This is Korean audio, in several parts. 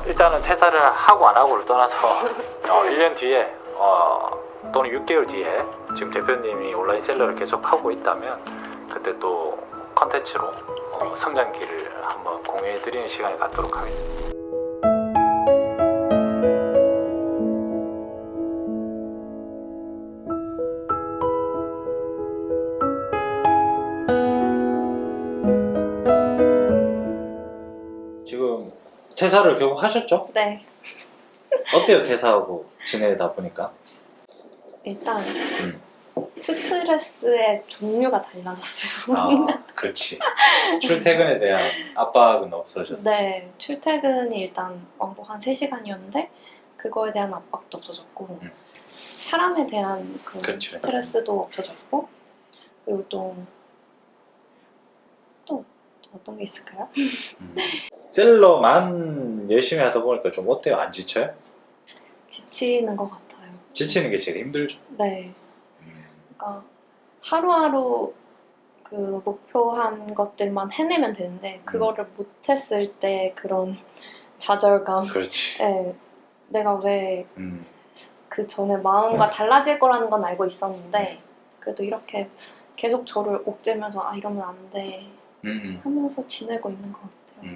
일단은 퇴사를 하고 안 하고를 떠나서 1년 뒤에 또는 6개월 뒤에 지금 대표님이 온라인 셀러를 계속 하고 있다면 그때 또 컨텐츠로 성장기를 한번 공유해 드리는 시간을 갖도록 하겠습니다. 지금 퇴사를 결국 하셨죠? 네. 어때요, 퇴사하고 지내다 보니까? 일단 스트레스의 종류가 달라졌어요. 그렇지. 출퇴근에 대한 압박은 없어졌어. 네. 출퇴근이 일단 왕복 한 3시간이었는데 그거에 대한 압박도 없어졌고 사람에 대한 그 그렇죠. 스트레스도 없어졌고 그리고 또 어떤 게 있을까요? 셀러만 열심히 하다 보니까 좀 어때요? 안 지쳐요? 지치는 것 같아요. 지치는 게 제일 힘들죠. 네. 그러니까 하루하루 그 목표한 것들만 해내면 되는데 그거를 못했을 때 그런 좌절감. 그렇지. 네. 내가 왜 그 전에 마음과 달라질 거라는 건 알고 있었는데 그래도 이렇게 계속 저를 옥죄면서 이러면 안 돼 하면서 지내고 있는 것 같아요.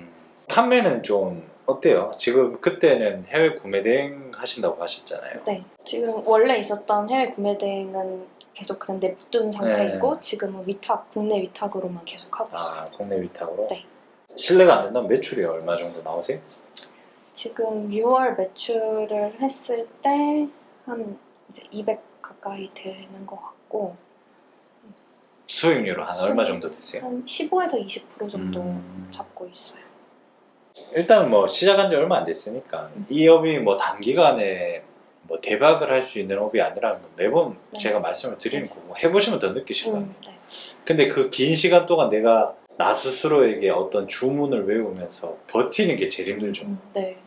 판매는 좀 어때요? 지금 그때는 해외 구매 대행 하신다고 하셨잖아요. 네. 지금 원래 있었던 해외 구매 대행은 계속 그냥 냅둔 상태이고 네. 지금은 국내 위탁으로만 계속 하고 있어요. 국내 위탁으로? 네. 실례가 안 된다면 매출이 얼마 정도 나오세요? 지금 6월 매출을 했을 때 한 이제 200 가까이 되는 것 같고 수익률은 한 얼마 정도 되세요? 한 15에서 20% 정도 잡고 있어요. 일단 뭐 시작한 지 얼마 안 됐으니까 이 업이 뭐 단기간에 뭐 대박을 할 수 있는 업이 아니라는 건 매번 제가 말씀을 드리는 거고 해보시면 더 느끼실 거예요. 네. 근데 그 긴 시간 동안 내가 나 스스로에게 어떤 주문을 외우면서 버티는 게 제일 힘들죠. 네.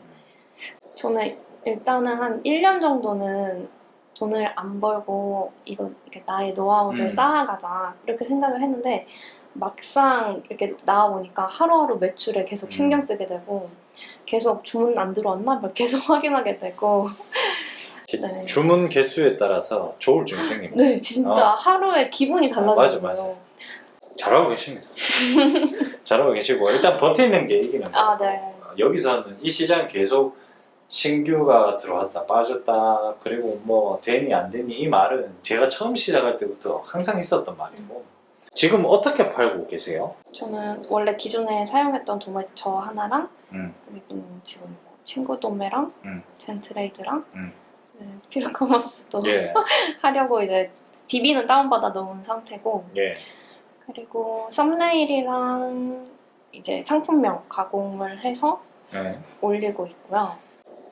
저는 일단은 한 1년 정도는 돈을 안 벌고 이렇게 나의 노하우를 쌓아가자 이렇게 생각을 했는데 막상 이렇게 나와보니까 하루하루 매출에 계속 신경 쓰게 되고 계속 주문 안 들어왔나? 계속 확인하게 되고 네. 주문 개수에 따라서 조울증이 생깁니다. 네, 진짜 하루에 기분이 달라져요. 맞아. 잘하고 계십니다. 잘하고 계시고 일단 버티는 게 이기는 거예요. 네. 여기서는 이 시장 계속 신규가 들어왔다 빠졌다 그리고 뭐 되니 안 되니 이 말은 제가 처음 시작할 때부터 항상 있었던 말이고 지금 어떻게 팔고 계세요? 저는 원래 기존에 사용했던 도매처 하나랑 그리고 지금 친구 도매랑 젠트레이드랑 필커머스도 하려고 이제 DB는 다운받아 놓은 상태고 그리고 썸네일이랑 이제 상품명 가공을 해서 올리고 있고요.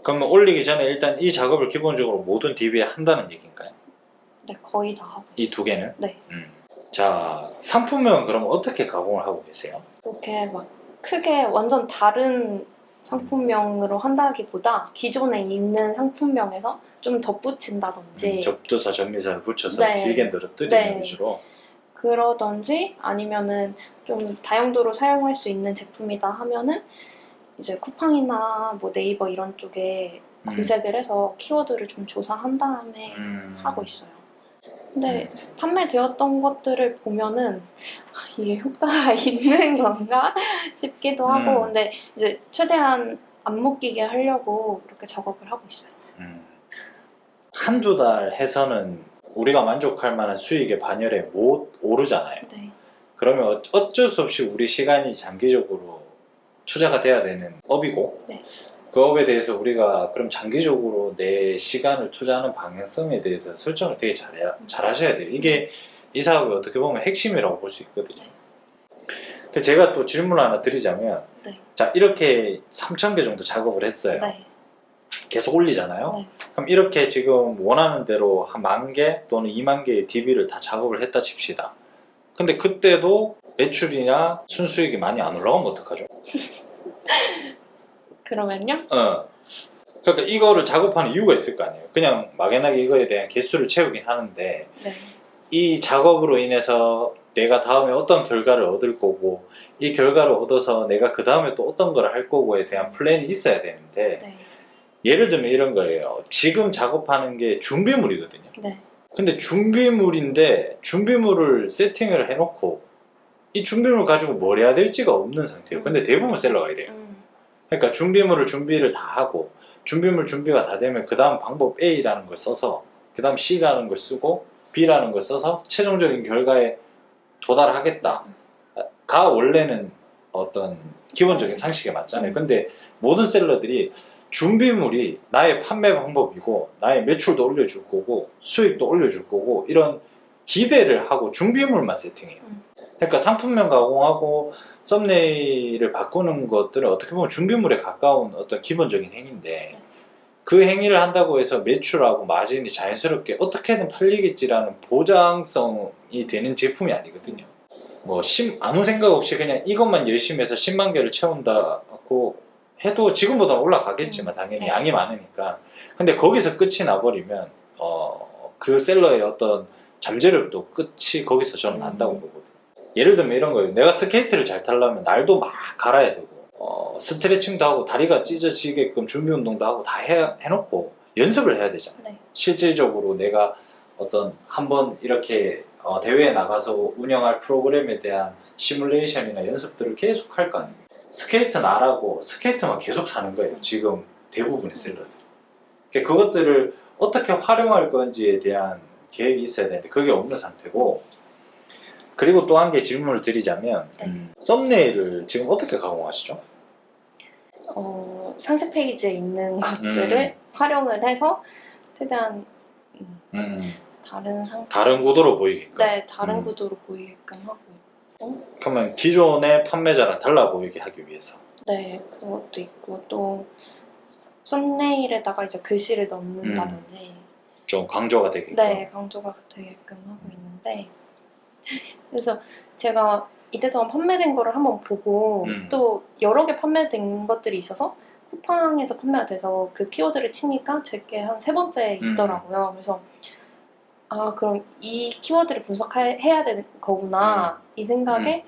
그러면 올리기 전에 일단 이 작업을 기본적으로 모든 DB에 한다는 얘기인가요? 네, 거의 다 하고 이 두 개는? 네. 자, 상품명은 그럼 어떻게 가공을 하고 계세요? 이렇게 막 크게 완전 다른 상품명으로 한다기보다 기존에 있는 상품명에서 좀 덧붙인다든지 접두사, 접미사를 붙여서 길게 늘어뜨리는 위주로 그러든지 아니면은 좀 다용도로 사용할 수 있는 제품이다 하면은 이제 쿠팡이나 뭐 네이버 이런 쪽에 검색을 해서 키워드를 좀 조사한 다음에 하고 있어요. 근데 판매되었던 것들을 보면은 이게 효과가 있는 건가 싶기도 하고 근데 이제 최대한 안 묶이게 하려고 이렇게 작업을 하고 있어요. 한두 달 해서는 우리가 만족할 만한 수익의 반열에 못 오르잖아요. 네. 그러면 어쩔 수 없이 우리 시간이 장기적으로 투자가 돼야 되는 업이고 그 업에 대해서 우리가 그럼 장기적으로 내 시간을 투자하는 방향성에 대해서 설정을 되게 잘 하셔야 돼요. 이게 이 사업의 어떻게 보면 핵심이라고 볼 수 있거든요. 제가 또 질문을 하나 드리자면 자 이렇게 3,000개 정도 작업을 했어요. 계속 올리잖아요. 그럼 이렇게 지금 원하는 대로 한 10,000개 또는 20,000개의 DB를 다 작업을 했다 칩시다. 근데 그때도 매출이나 순수익이 많이 안 올라가면 어떡하죠? 그러면요? 그러니까 이거를 작업하는 이유가 있을 거 아니에요. 그냥 막연하게 이거에 대한 개수를 채우긴 하는데 이 작업으로 인해서 내가 다음에 어떤 결과를 얻을 거고 이 결과를 얻어서 내가 그 다음에 또 어떤 걸 할 거고에 대한 플랜이 있어야 되는데 네. 예를 들면 이런 거예요. 지금 작업하는 게 준비물이거든요. 네. 근데 준비물인데 준비물을 세팅을 해놓고 이 준비물 가지고 뭘 해야 될지가 없는 상태예요. 근데 대부분 셀러가 이래요. 그러니까 준비물을 준비를 다 하고 준비물 준비가 다 되면 그 다음 방법 A라는 걸 써서 그 다음 C라는 걸 쓰고 B라는 걸 써서 최종적인 결과에 도달하겠다가 원래는 어떤 기본적인 상식에 맞잖아요. 근데 모든 셀러들이 준비물이 나의 판매 방법이고 나의 매출도 올려줄 거고 수익도 올려줄 거고 이런 기대를 하고 준비물만 세팅해요. 그러니까 상품명 가공하고 썸네일을 바꾸는 것들은 어떻게 보면 준비물에 가까운 어떤 기본적인 행위인데 그 행위를 한다고 해서 매출하고 마진이 자연스럽게 어떻게든 팔리겠지라는 보장성이 되는 제품이 아니거든요. 뭐 아무 생각 없이 그냥 이것만 열심히 해서 10만 개를 채운다고 해도 지금보다는 올라가겠지만 당연히 양이 많으니까. 근데 거기서 끝이 나버리면 그 셀러의 어떤 잠재력도 끝이 거기서 저는 난다고 보거든요. 예를 들면 이런 거예요. 내가 스케이트를 잘 타려면 날도 막 갈아야 되고 스트레칭도 하고 다리가 찢어지게끔 준비 운동도 하고 다 해놓고 연습을 해야 되잖아요. 네. 실질적으로 내가 어떤 한번 이렇게 대회에 나가서 운영할 프로그램에 대한 시뮬레이션이나 연습들을 계속 할 거 아니에요. 스케이트는 안 하고 스케이트만 계속 사는 거예요. 지금 대부분의 셀러들. 그것들을 어떻게 활용할 건지에 대한 계획이 있어야 되는데 그게 없는 상태고, 그리고 또 한 개 질문을 드리자면 썸네일을 지금 어떻게 가공하시죠? 상세 페이지에 있는 것들을 활용을 해서 최대한 다른 구도로 보이게끔. 네, 다른 구도로 보이게끔 하고 있고. 그러면 기존의 판매자랑 달라 보이게 하기 위해서. 네, 그것도 있고 또 썸네일에다가 이제 글씨를 넣는다든지 좀 강조가 되게끔. 네, 강조가 되게끔 하고 있는데, 그래서 제가 이때 동안 판매된 거를 한번 보고 또 여러 개 판매된 것들이 있어서 쿠팡에서 판매가 돼서 그 키워드를 치니까 제게 한 3번째 있더라고요. 그래서 아, 그럼 이 키워드를 분석해야 되는 거구나 이 생각에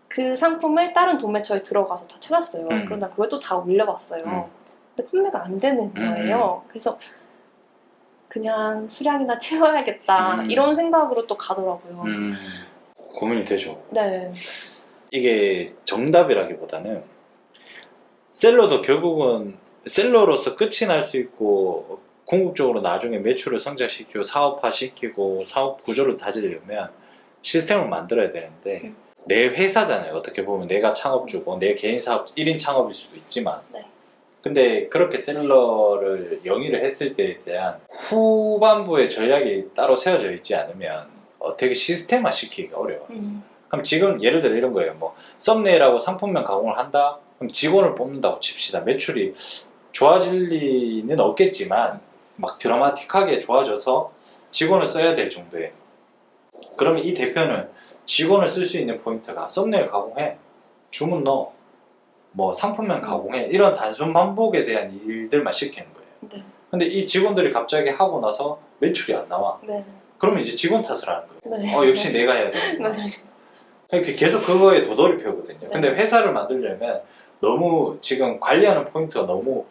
그 상품을 다른 도매처에 들어가서 다 찾았어요. 그러다 그걸 또 다 올려봤어요. 근데 판매가 안 되는 거예요. 그래서 그냥 수량이나 채워야겠다 이런 생각으로 또 가더라고요. 고민이 되죠. 네. 이게 정답이라기보다는 셀러도 결국은 셀러로서 끝이 날 수 있고 궁극적으로 나중에 매출을 성장시키고 사업화시키고 사업 구조를 다지려면 시스템을 만들어야 되는데 내 회사잖아요. 어떻게 보면 내가 창업주고 내 개인 사업 1인 창업일 수도 있지만 근데 그렇게 셀러를 영위를 했을 때에 대한 후반부의 전략이 따로 세워져 있지 않으면 되게 시스템화 시키기가 어려워요. 그럼 지금 예를 들어 이런 거예요. 뭐 썸네일하고 상품명 가공을 한다? 그럼 직원을 뽑는다고 칩시다. 매출이 좋아질 리는 없겠지만 막 드라마틱하게 좋아져서 직원을 써야 될 정도예요. 그러면 이 대표는 직원을 쓸 수 있는 포인트가 썸네일 가공해, 주문 넣어, 뭐 상품명 가공해, 이런 단순 반복에 대한 일들만 시키는 거예요. 근데 이 직원들이 갑자기 하고 나서 매출이 안 나와. 그러면 이제 직원 탓을 하는 거예요. 역시 내가 해야 되는구나. 그러니까 계속 그거에 도돌이 펴거든요. 근데 회사를 만들려면 너무 지금 관리하는 포인트가 너무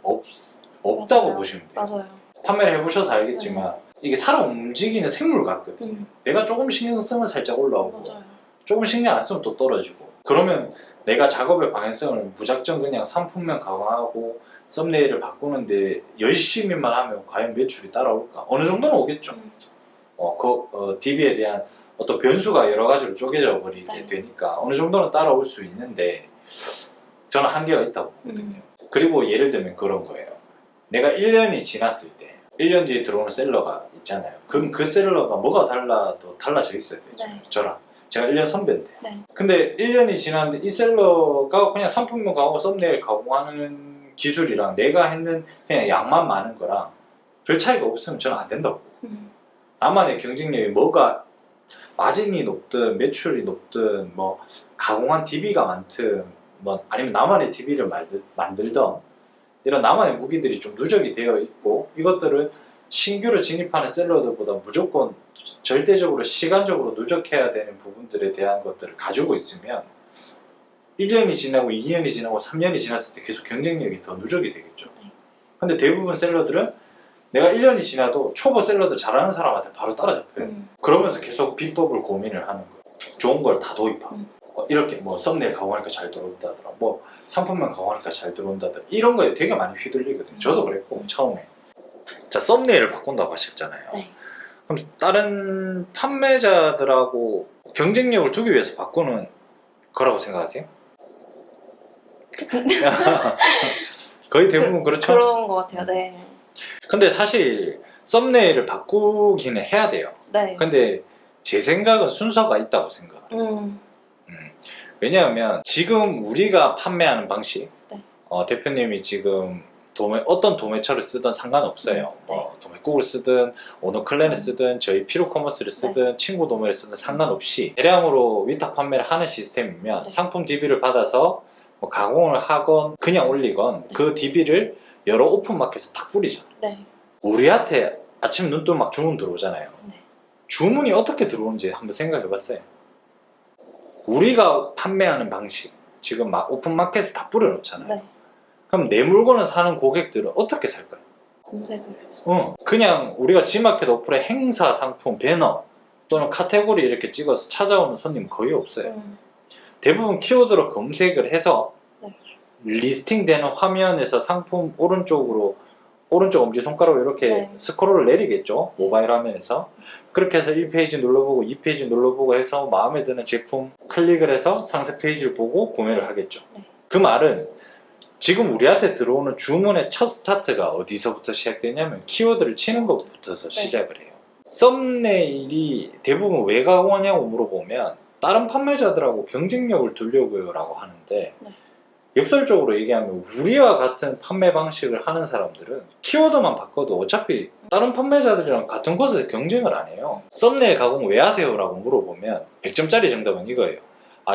없다고 맞아요. 보시면 돼요. 맞아요. 판매를 해보셔서 알겠지만 이게 살아 움직이는 생물 같거든요. 내가 조금 신경 쓰면 살짝 올라오고 조금 신경 안 쓰면 또 떨어지고. 그러면 내가 작업의 방향성을 무작정 그냥 상품명 가공하고 썸네일을 바꾸는데 열심히만 하면 과연 매출이 따라올까? 어느 정도는 오겠죠. DB에 대한 어떤 변수가 여러 가지로 쪼개져 버리게 되니까 어느 정도는 따라올 수 있는데 저는 한계가 있다고 보거든요. 그리고 예를 들면 그런 거예요. 내가 1년이 지났을 때 1년 뒤에 들어오는 셀러가 있잖아요. 그럼 그 셀러가 뭐가 달라져 있어야 되잖아요. 저랑. 제가 1년 선배인데. 근데 1년이 지났는데 이 셀러가 그냥 상품명 가공, 썸네일 가공하는 기술이랑 내가 했는 그냥 양만 많은 거랑 별 차이가 없으면 저는 안 된다고. 나만의 경쟁력이 뭐가 마진이 높든 매출이 높든 뭐 가공한 DB가 많든 뭐 아니면 나만의 DB를 만들던 이런 나만의 무기들이 좀 누적이 되어 있고 이것들은 신규로 진입하는 셀러들보다 무조건 절대적으로 시간적으로 누적해야 되는 부분들에 대한 것들을 가지고 있으면 1년이 지나고 2년이 지나고 3년이 지났을 때 계속 경쟁력이 더 누적이 되겠죠. 근데 대부분 셀러들은 내가 1년이 지나도 초보 셀러들 잘하는 사람한테 바로 따라잡혀요. 그러면서 계속 비법을 고민을 하는 거예요. 좋은 걸 다 도입하고 이렇게 뭐 썸네일 가공하니까 잘 들어온다더라, 뭐 상품명 가공하니까 잘 들어온다더라, 이런 거에 되게 많이 휘둘리거든요. 저도 그랬고 처음에. 자, 썸네일을 바꾼다고 하셨잖아요. 네. 그럼 다른 판매자들하고 경쟁력을 두기 위해서 바꾸는 거라고 생각하세요? 거의 대부분 그렇죠? 그런 것 같아요. 네. 근데 사실 썸네일을 바꾸기는 해야 돼요. 네. 근데 제 생각은 순서가 있다고 생각해요. 왜냐하면 지금 우리가 판매하는 방식, 네. 대표님이 지금 어떤 도매처를 쓰든 상관없어요. 네. 도매국을 쓰든 오너클랜을 쓰든 저희 피로커머스를 쓰든 친구 도매를 쓰든 상관없이 대량으로 위탁 판매를 하는 시스템이면 네. 상품 DB를 받아서 뭐 가공을 하건 그냥 올리건 그 DB를 여러 오픈마켓에 탁 뿌리잖아요. 네. 우리한테 아침 눈 뜨면 막 주문 들어오잖아요. 네. 주문이 어떻게 들어오는지 한번 생각해 봤어요. 우리가 판매하는 방식, 지금 막 오픈마켓에 다 뿌려놓잖아요. 네. 그럼 내 물건을 사는 고객들은 어떻게 살까요? 검색을. 그냥 우리가 G마켓 어플에 행사 상품 배너 또는 카테고리 이렇게 찍어서 찾아오는 손님 거의 없어요. 대부분 키워드로 검색을 해서 네. 리스팅되는 화면에서 상품 오른쪽 엄지손가락으로 이렇게 네. 스크롤을 내리겠죠. 모바일 화면에서. 그렇게 해서 1페이지 눌러보고 2페이지 눌러보고 해서 마음에 드는 제품 클릭을 해서 상세 페이지를 보고 구매를 하겠죠. 네. 그 말은 지금 우리한테 들어오는 주문의 첫 스타트가 어디서부터 시작되냐면 키워드를 치는 것부터 시작을 해요. 썸네일이 대부분 왜 가공하냐고 물어보면 다른 판매자들하고 경쟁력을 두려고요 라고 하는데 네. 역설적으로 얘기하면 우리와 같은 판매 방식을 하는 사람들은 키워드만 바꿔도 어차피 다른 판매자들이랑 같은 곳에서 경쟁을 안 해요. 썸네일 가공 왜 하세요? 라고 물어보면 100점짜리 정답은 이거예요.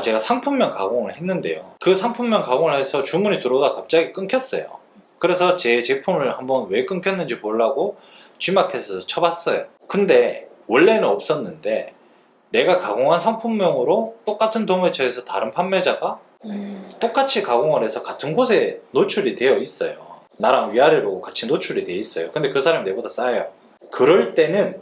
제가 상품명 가공을 했는데요. 그 상품명 가공을 해서 주문이 들어오다 갑자기 끊겼어요. 그래서 제 제품을 한번 왜 끊겼는지 보려고 G마켓에서 쳐봤어요. 근데 원래는 없었는데 내가 가공한 상품명으로 똑같은 도매처에서 다른 판매자가 똑같이 가공을 해서 같은 곳에 노출이 되어 있어요. 나랑 위아래로 같이 노출이 되어 있어요. 근데 그 사람이 내보다 싸요. 그럴 때는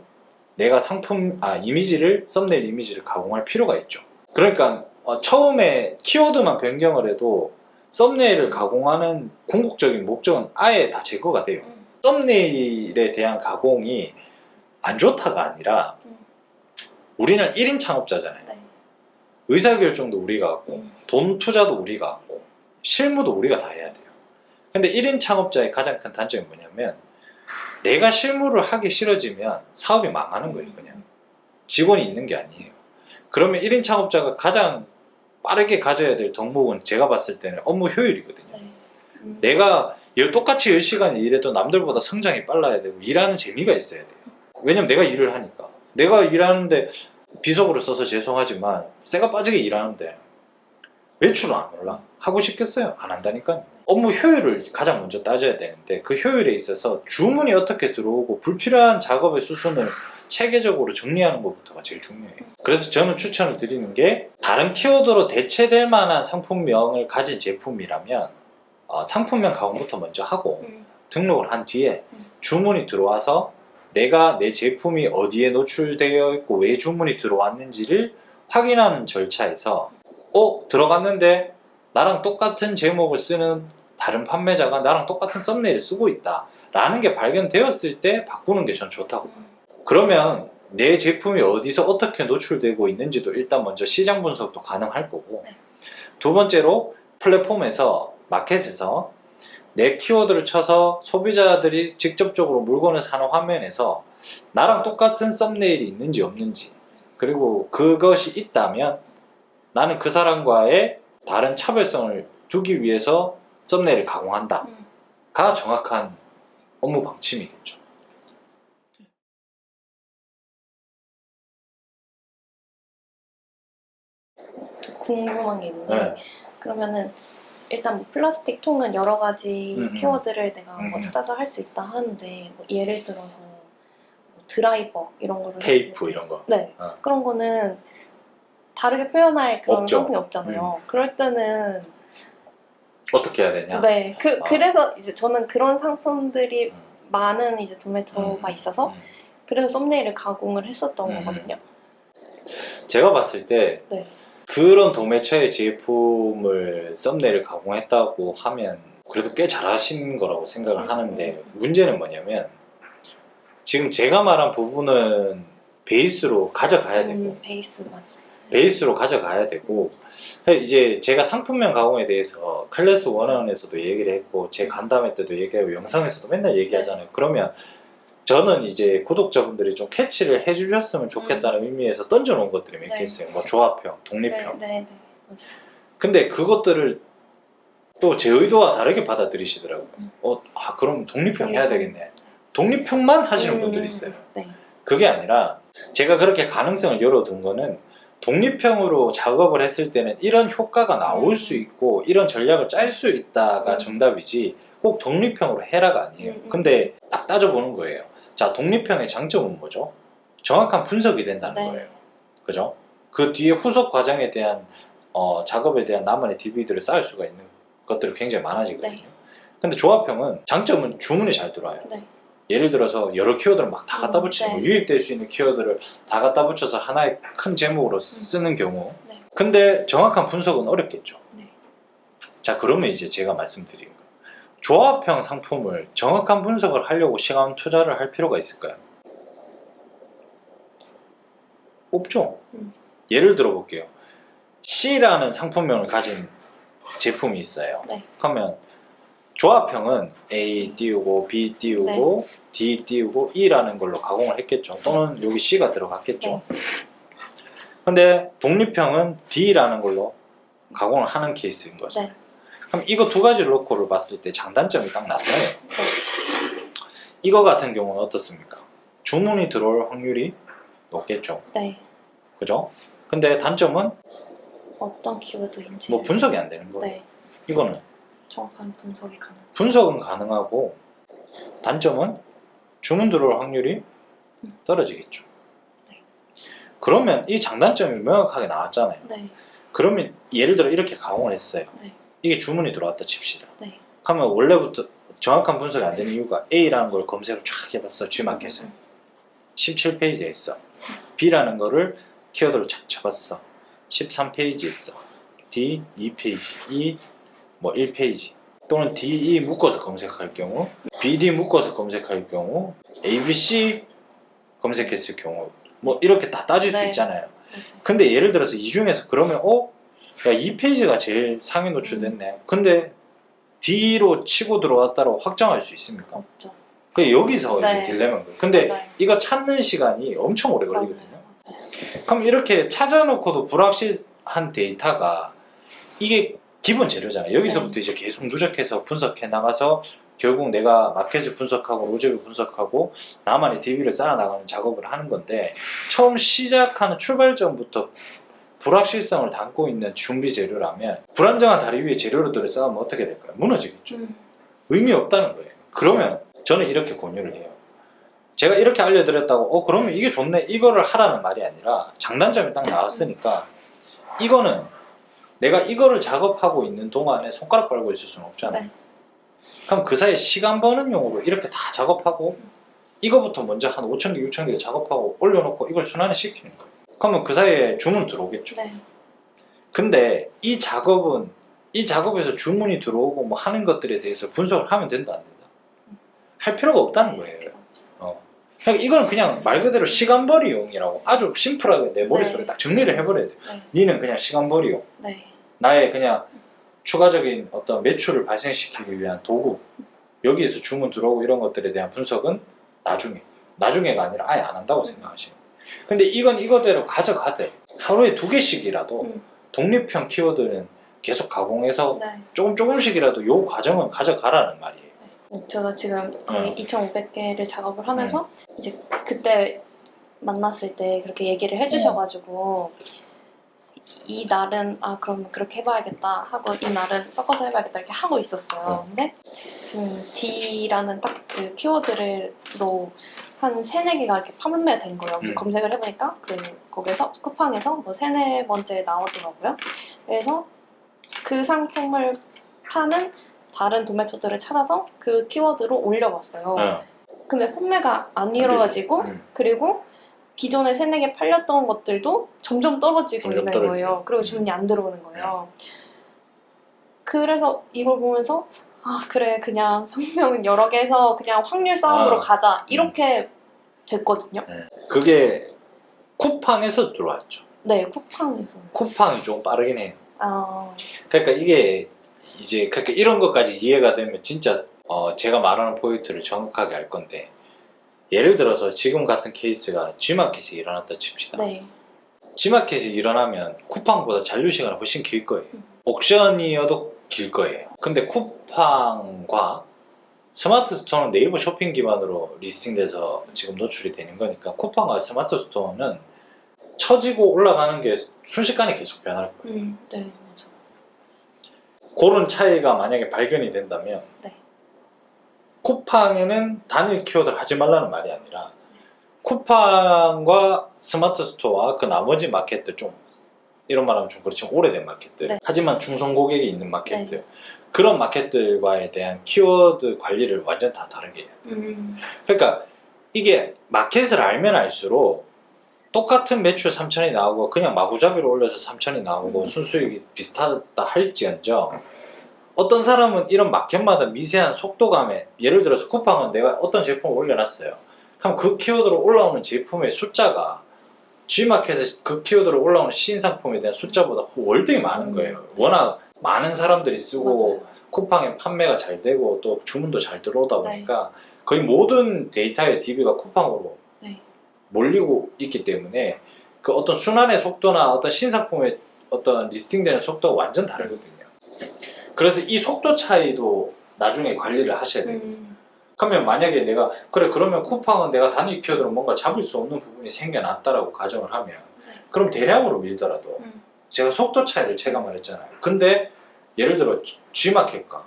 내가 썸네일 이미지를 가공할 필요가 있죠. 그러니까 처음에 키워드만 변경을 해도 썸네일을 가공하는 궁극적인 목적은 아예 다 제거가 돼요. 썸네일에 대한 가공이 안 좋다가 아니라 우리는 1인 창업자잖아요. 네. 의사결정도 우리가 하고 돈 투자도 우리가 하고 실무도 우리가 다 해야 돼요. 근데 1인 창업자의 가장 큰 단점이 뭐냐면 내가 실무를 하기 싫어지면 사업이 망하는 거예요. 그냥 직원이 있는 게 아니에요. 그러면 1인 창업자가 가장 빠르게 가져야 될 덕목은 제가 봤을 때는 업무 효율이거든요. 내가 똑같이 10시간 일해도 남들보다 성장이 빨라야 되고 일하는 재미가 있어야 돼요. 왜냐면 내가 일을 하니까. 내가 일하는데 비속어를 써서 죄송하지만 쇠가 빠지게 일하는데 매출은 안 올라. 하고 싶겠어요? 안 한다니까요. 업무 효율을 가장 먼저 따져야 되는데 그 효율에 있어서 주문이 어떻게 들어오고 불필요한 작업의 수순을 체계적으로 정리하는 것부터가 제일 중요해요. 그래서 저는 추천을 드리는 게 다른 키워드로 대체될 만한 상품명을 가진 제품이라면 상품명 가공부터 먼저 하고 등록을 한 뒤에 주문이 들어와서 내가 내 제품이 어디에 노출되어 있고 왜 주문이 들어왔는지를 확인하는 절차에서 들어갔는데 나랑 똑같은 제목을 쓰는 다른 판매자가 나랑 똑같은 썸네일을 쓰고 있다 라는 게 발견되었을 때 바꾸는 게 전 좋다고 봐요. 그러면 내 제품이 어디서 어떻게 노출되고 있는지도 일단 먼저 시장 분석도 가능할 거고 두 번째로 플랫폼에서 마켓에서 내 키워드를 쳐서 소비자들이 직접적으로 물건을 사는 화면에서 나랑 똑같은 썸네일이 있는지 없는지 그리고 그것이 있다면 나는 그 사람과의 다른 차별성을 두기 위해서 썸네일을 가공한다 가 정확한 업무 방침이겠죠. 궁금한 게 있는데 그러면은 일단 뭐 플라스틱 통은 여러 가지 키워드를 내가 뭐 찾아서 할 수 있다 하는데 뭐 예를 들어서 드라이버 이런 거를 테이프 했을 때 이런 거. 네. 어. 그런 거는 다르게 표현할 그런 없죠. 상품이 없잖아요. 그럴 때는 어떻게 해야 되냐? 네. 아. 그래서 이제 저는 그런 상품들이 음. 많은 이제 도매처가 있어서 그래서 썸네일을 가공을 했었던 거거든요. 제가 봤을 때 네. 그런 도매처의 제품을 썸네일을 가공했다고 하면 그래도 꽤 잘하신 거라고 생각을 하는데 문제는 뭐냐면 지금 제가 말한 부분은 베이스로 가져가야 되고 베이스 맞아. 베이스로 가져가야 되고 이제 제가 상품명 가공에 대해서 클래스 101에서도 얘기를 했고 제 간담회 때도 얘기하고 영상에서도 맨날 얘기하잖아요. 그러면 저는 이제 구독자분들이 좀 캐치를 해주셨으면 좋겠다는 의미에서 던져놓은 것들이 몇 개 있어요. 뭐 조합형, 독립형. 네, 맞아요. 근데 그것들을 또 제 의도와 다르게 받아들이시더라고요. 그럼 독립형 해야 되겠네. 독립형만 하시는 분들이 있어요. 네. 그게 아니라 제가 그렇게 가능성을 열어둔 거는 독립형으로 작업을 했을 때는 이런 효과가 나올 수 있고 이런 전략을 짤 수 있다가 정답이지 꼭 독립형으로 해라가 아니에요. 근데 딱 따져보는 거예요. 자, 독립형의 장점은 뭐죠? 정확한 분석이 된다는 거예요. 그죠? 그 뒤에 후속 과정에 대한 작업에 대한 나만의 DVD를 쌓을 수가 있는 것들이 굉장히 많아지거든요. 근데 조합형은 장점은 주문이 잘 들어와요. 예를 들어서 여러 키워드를 막 다 갖다 붙이는 거, 유입될 수 있는 키워드를 다 갖다 붙여서 하나의 큰 제목으로 쓰는 경우. 근데 정확한 분석은 어렵겠죠. 자, 그러면 이제 제가 말씀드린 거, 조합형 상품을 정확한 분석을 하려고 시간 투자를 할 필요가 있을까요? 없죠. 예를 들어 볼게요. C라는 상품명을 가진 제품이 있어요. 그러면 조합형은 A 띄우고 B 띄우고 D 띄우고 E라는 걸로 가공을 했겠죠. 또는 여기 C가 들어갔겠죠. 근데 독립형은 D라는 걸로 가공을 하는 케이스인 거죠. 그럼 이거 두 가지를 놓고를 봤을 때 장단점이 딱 나타나요. 이거 같은 경우는 어떻습니까? 주문이 들어올 확률이 높겠죠. 그죠? 근데 단점은 어떤 키워드인지 뭐 분석이 안 되는 거예요. 이거는 정확한 분석이 가능. 분석은 가능하고 단점은 주문 들어올 확률이 떨어지겠죠. 그러면 이 장단점이 명확하게 나왔잖아요. 그러면 예를 들어 이렇게 가공을 했어요. 이게 주문이 들어왔다 칩시다. 그러면 원래부터 정확한 분석이 안 되는 이유가 A라는 걸 검색을 쫙 해봤어. G마켓에 17페이지에 있어. B라는 거를 키워드로 쫙 쳐봤어. 13페이지에 있어. D 2페이지, E 뭐 1페이지, 또는 DE 묶어서 검색할 경우, BD 묶어서 검색할 경우, ABC 검색했을 경우, 뭐 이렇게 다 따질 수 있잖아요. 근데 예를 들어서 이 중에서 그러면 야, 2페이지가 제일 상위 노출됐네. 근데 D로 치고 들어왔다고 확정할 수 있습니까? 없죠. 그 여기서 이제 딜레마인 거예요. 근데 이거 찾는 시간이 엄청 오래 걸리거든요. 그럼 이렇게 찾아놓고도 불확실한 데이터가 이게 기본 재료잖아요. 여기서부터 이제 계속 누적해서 분석해 나가서 결국 내가 마켓을 분석하고 로직을 분석하고 나만의 DB를 쌓아나가는 작업을 하는 건데, 처음 시작하는 출발점부터 불확실성을 담고 있는 준비 재료라면 불안정한 다리 위에 재료들을 쌓으면 어떻게 될까요? 무너지겠죠. 의미 없다는 거예요. 그러면 저는 이렇게 권유를 해요. 제가 이렇게 알려드렸다고 그러면 이게 좋네 이거를 하라는 말이 아니라, 장단점이 딱 나왔으니까 이거는 내가 이거를 작업하고 있는 동안에 손가락 빨고 있을 수는 없잖아요. 그럼 그 사이에 시간 버는 용으로 이렇게 다 작업하고 이거부터 먼저 한 5,000개, 6,000개 작업하고 올려놓고 이걸 순환을 시키는 거예요. 그러면 그 사이에 주문 들어오겠죠. 근데 이 작업에서 주문이 들어오고 뭐 하는 것들에 대해서 분석을 하면 된다 안 된다? 할 필요가 없다는 거예요. 그러니까 이건 그냥 말 그대로 시간벌이용이라고 아주 심플하게 내 머릿속에 딱 정리를 해버려야 돼. 니는 그냥 시간벌이용, 나의 그냥 추가적인 어떤 매출을 발생시키기 위한 도구, 여기에서 주문 들어오고 이런 것들에 대한 분석은 나중에가 아니라 아예 안 한다고 생각하시는 거예요. 근데 이건 이거대로 가져가되 하루에 2개씩이라도 독립형 키워드는 계속 가공해서 조금씩이라도 요 과정은 가져가라는 말이에요. 제가 지금 거의 2,500개를 작업을 하면서 이제 그때 만났을 때 그렇게 얘기를 해주셔가지고 이 날은 그럼 그렇게 해봐야겠다 하고 이 날은 섞어서 해봐야겠다 이렇게 하고 있었어요. 근데 지금 D라는 딱 그 키워드로 한 3-4개가 이렇게 판매가 된 거예요. 그래서 검색을 해보니까 거기서 쿠팡에서 뭐 3-4번째 나오더라고요. 그래서 그 상품을 파는 다른 도매처들을 찾아서 그 키워드로 올려봤어요. 근데 판매가 안 이루어지고 그리고 기존에 3-4개 팔렸던 것들도 점점 떨어지고 있는 거예요. 그리고 주문이 안 들어오는 거예요. 그래서 이걸 보면서 그래 그냥 상품명은 여러 개 해서 그냥 확률 싸움으로 가자 이렇게 됐거든요. 그게 쿠팡에서 들어왔죠. 네, 쿠팡에서. 쿠팡이 좀 빠르긴 해요. 그러니까 이게 이제 그러니까 이런 것까지 이해가 되면 진짜 제가 말하는 포인트를 정확하게 알 건데, 예를 들어서 지금 같은 케이스가 G마켓이 일어났다 칩시다. 네. G마켓이 일어나면 쿠팡보다 잔류시간이 훨씬 길 거예요. 옥션이어도 길 거예요. 근데 쿠팡과 스마트 스토어는 네이버 쇼핑 기반으로 리스팅돼서 지금 노출이 되는 거니까 쿠팡과 스마트 스토어는 처지고 올라가는 게 순식간에 계속 변할 거예요. 네, 맞아. 그런 차이가 만약에 발견이 된다면 네. 쿠팡에는 단일 키워드를 하지 말라는 말이 아니라 쿠팡과 스마트 스토어와 그 나머지 마켓들, 좀 이런 말하면 좀 그렇지만 오래된 마켓들, 네. 하지만 중소 고객이 있는 마켓들, 그런 마켓들과에 대한 키워드 관리를 완전 다 다르게 해요. 그러니까 이게 마켓을 알면 알수록 똑같은 매출 3천이 나오고 그냥 마구잡이로 올려서 3천이 나오고 순수익이 비슷하다 할지언정, 어떤 사람은 이런 마켓마다 미세한 속도감에, 예를 들어서 쿠팡은 내가 어떤 제품을 올려놨어요. 그럼 그 키워드로 올라오는 제품의 숫자가 G마켓에서 그 키워드로 올라오는 신상품에 대한 숫자보다 월등히 많은 거예요. 워낙 많은 사람들이 쓰고 맞아요. 쿠팡에 판매가 잘 되고 또 주문도 잘 들어오다 보니까 거의 모든 데이터의 DB가 쿠팡으로 몰리고 있기 때문에 그 어떤 순환의 속도나 어떤 신상품의 어떤 리스팅되는 속도가 완전 다르거든요. 그래서 이 속도 차이도 나중에 관리를 하셔야 돼요. 그러면 만약에 내가 그러면 쿠팡은 내가 단일 키워드로 뭔가 잡을 수 없는 부분이 생겨났다라고 가정을 하면, 그럼 대량으로 밀더라도 제가 속도 차이를 체감을 했잖아요. 근데 예를 들어 G마켓과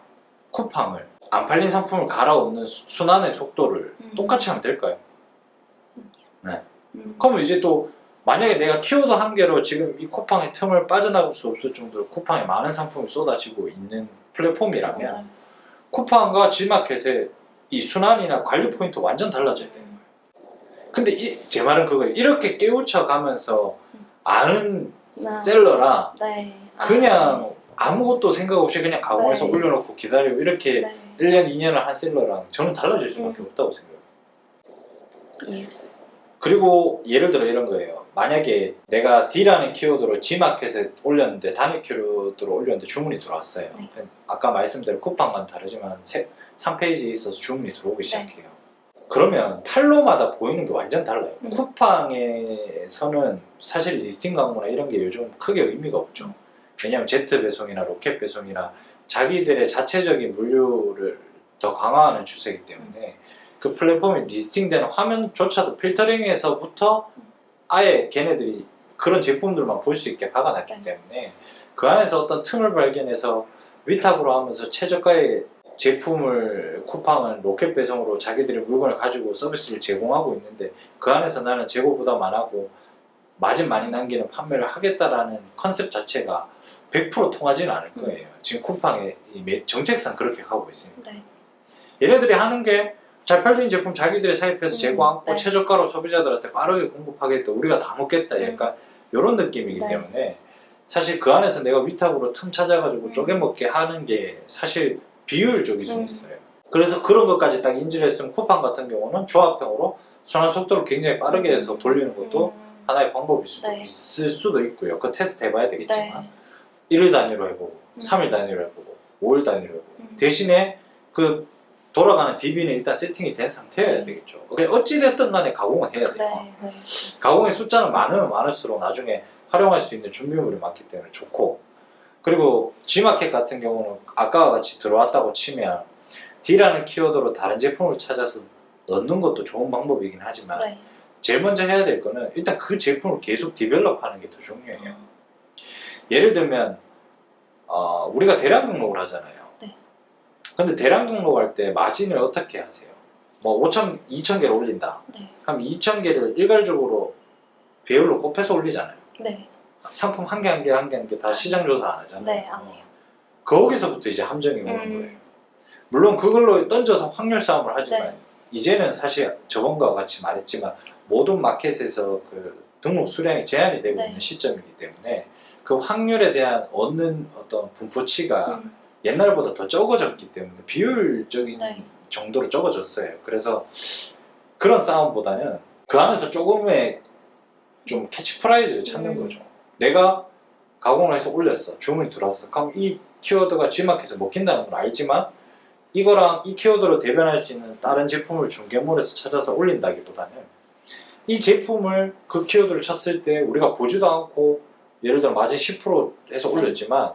쿠팡을 안 팔린 상품을 갈아엎는 순환의 속도를 똑같이 하면 될까요? 네. 그러면 이제 또 만약에 내가 키워드 한 개로 지금 이 쿠팡의 틈을 빠져나갈 수 없을 정도로 쿠팡에 많은 상품이 쏟아지고 있는 플랫폼이라면 맞아요. 쿠팡과 G마켓의 이 순환이나 관리 포인트 완전 달라져야 되는 거예요. 근데 제 말은 그거예요. 이렇게 깨우쳐 가면서 아는 셀러랑 그냥 아무것도 생각 없이 그냥 가공해서 올려놓고 기다리고 이렇게 1년, 2년을 한 셀러랑 저는 달라질 수밖에 없다고 생각해요. 그리고 예를 들어 이런 거예요. 만약에 내가 D라는 키워드로 G마켓에 올렸는데, 단일 키워드로 올렸는데 주문이 들어왔어요. 아까 말씀대로 쿠팡과는 다르지만 3페이지에 있어서 주문이 들어오기 시작해요. 그러면 팔로마다 보이는 게 완전 달라요. 쿠팡에서는 사실 리스팅 광고나 이런 게 요즘 크게 의미가 없죠. 왜냐하면 제트 배송이나 로켓 배송이나 자기들의 자체적인 물류를 더 강화하는 추세이기 때문에 그 플랫폼에 리스팅되는 화면조차도 필터링에서부터 아예 걔네들이 그런 제품들만 볼 수 있게 박아놨기 때문에 그 안에서 어떤 틈을 발견해서 위탁으로 하면서 최저가의 제품을 쿠팡은 로켓 배송으로 자기들의 물건을 가지고 서비스를 제공하고 있는데, 그 안에서 나는 재고 부담 안 하고 마진 많이 남기는 판매를 하겠다라는 컨셉 자체가 100% 통하지는 않을 거예요. 지금 쿠팡의 정책상 그렇게 가고 있습니다. 얘네들이 하는 게 잘 팔리는 제품 자기들이 사입해서 재고하고 최저가로 소비자들한테 빠르게 공급하겠다, 우리가 다 먹겠다, 약간 이런 느낌이기 때문에 사실 그 안에서 내가 위탁으로 틈 찾아가지고 쪼개먹게 하는 게 사실 비효율적일 수 있어요. 그래서 그런 것까지 딱 인지를 했으면 쿠팡 같은 경우는 조합형으로 순환 속도를 굉장히 빠르게 해서 돌리는 것도 하나의 방법일 수도 있을 수도 있고요. 그거 테스트 해봐야 되겠지만 1일 단위로 해보고 3일 단위로 해보고 5일 단위로 해보고 대신에 그 돌아가는 DB는 일단 세팅이 된 상태여야 되겠죠. 어찌됐든 간에 가공은 해야 돼요. 가공의 숫자는 많으면 많을수록 나중에 활용할 수 있는 준비물이 많기 때문에 좋고, 그리고 G마켓 같은 경우는 아까와 같이 들어왔다고 치면 D라는 키워드로 다른 제품을 찾아서 넣는 것도 좋은 방법이긴 하지만 제일 먼저 해야 될 거는 일단 그 제품을 계속 디벨롭하는 게 더 중요해요. 예를 들면 우리가 대량 등록을 하잖아요. 네. 근데 대량 등록할 때 마진을 어떻게 하세요? 뭐 2,000개를 올린다. 네. 그럼 2,000개를 일괄적으로 배열로 곱해서 올리잖아요. 네. 상품 한 개 한 개 한 개 한 개 다 시장 조사 안 하잖아요. 네, 안 해요. 거기서부터 이제 함정이 오는 거예요. 물론 그걸로 던져서 확률 싸움을 하지만 네. 이제는 사실 저번과 같이 말했지만 모든 마켓에서 그 등록 수량이 제한이 되고 네. 있는 시점이기 때문에 그 확률에 대한 얻는 어떤 분포치가 음. 옛날보다 더 적어졌기 때문에 비효율적인 네. 정도로 적어졌어요. 그래서 그런 싸움보다는 그 안에서 조금의 좀 캐치프라이즈를 찾는 거죠. 내가 가공을 해서 올렸어. 주문이 들어왔어. 그럼 이 키워드가 G마켓에 먹힌다는 걸 알지만 이거랑 이 키워드로 대변할 수 있는 다른 제품을 중개몰에서 찾아서 올린다기보다는 이 제품을 그 키워드를 쳤을 때 우리가 보지도 않고 예를 들어 마진 10% 해서 올렸지만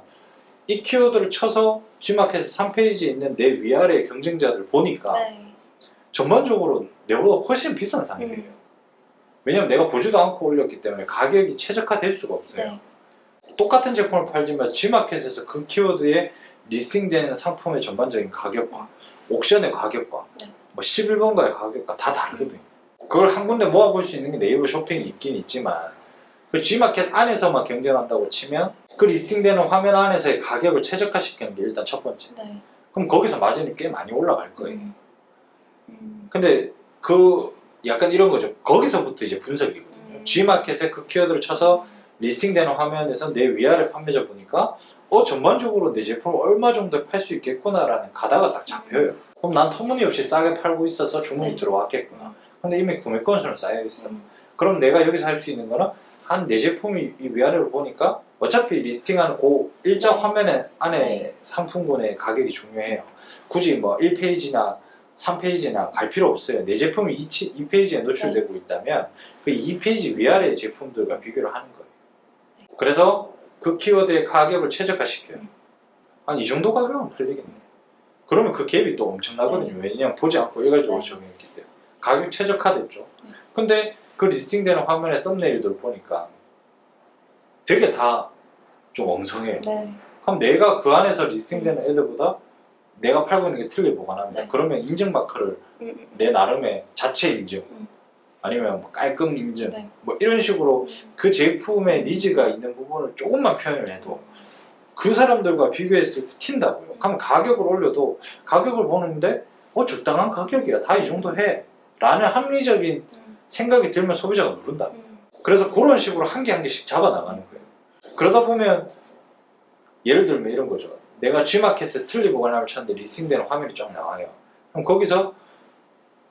이 키워드를 쳐서 G마켓에서 3페이지에 있는 내 위아래 경쟁자들 보니까 네. 전반적으로 내보다 훨씬 비싼 상태예요. 왜냐면 내가 보지도 않고 올렸기 때문에 가격이 최적화될 수가 없어요. 네. 똑같은 제품을 팔지만 G마켓에서 그 키워드에 리스팅되는 상품의 전반적인 가격과 옥션의 가격과 네. 뭐 11번가의 가격과 다 다르거든요. 그걸 한 군데 모아볼 수 있는 게 네이버 쇼핑이 있긴 있지만 그 G마켓 안에서만 경쟁한다고 치면 그 리스팅되는 화면 안에서의 가격을 최적화시키는 게 일단 첫 번째. 네. 그럼 거기서 마진이 꽤 많이 올라갈 거예요. 음. 근데 그 약간 이런 거죠. 거기서부터 이제 분석이거든요. G마켓에 그 키워드를 쳐서 리스팅되는 화면에서 내 위아래 판매자 보니까 전반적으로 내 제품을 얼마 정도에 팔 수 있겠구나라는 가닥가 딱 잡혀요. 그럼 난 터무니없이 싸게 팔고 있어서 주문이 네. 들어왔겠구나. 근데 이미 구매 건수는 쌓여 있어. 그럼 내가 여기서 할 수 있는 거는 한 내 제품이 이 위아래로 보니까 어차피 리스팅하는 그 일정 화면에 안에 네. 상품군의 가격이 중요해요. 굳이 뭐 1페이지나 3페이지나 갈 필요 없어요. 내 제품이 2페이지에 노출되고 있다면 그 2페이지 위아래 제품들과 비교를 하는 거예요. 그래서 그 키워드의 가격을 최적화시켜요. 한 이 정도 가격은 팔리겠네. 그러면 그 갭이 또 엄청나거든요. 왜냐면 보지 않고 일괄적으로 적용했기 때문에. 가격 최적화됐죠. 근데 그 리스팅되는 화면의 썸네일들 보니까 되게 다 좀 엉성해요. 네. 그럼 내가 그 안에서 리스팅되는 애들보다 내가 팔고 있는 게 틀리 보관합니다. 네. 그러면 인증 마크를 내 나름의 자체 인증 아니면 뭐 깔끔 인증 네. 뭐 이런 식으로 그 제품의 니즈가 있는 부분을 조금만 표현을 해도 그 사람들과 비교했을 때 튄다고요. 그럼 가격을 올려도 가격을 보는데 적당한 가격이야. 다 이 정도 해. 라는 합리적인 생각이 들면 소비자가 누른다. 그래서 그런 식으로 한 개 한 개씩 잡아나가는 거예요. 그러다 보면 예를 들면 이런 거죠. 내가 G마켓에 틀리 보관함을 쳤는데 리스팅되는 화면이 쫙 나와요. 그럼 거기서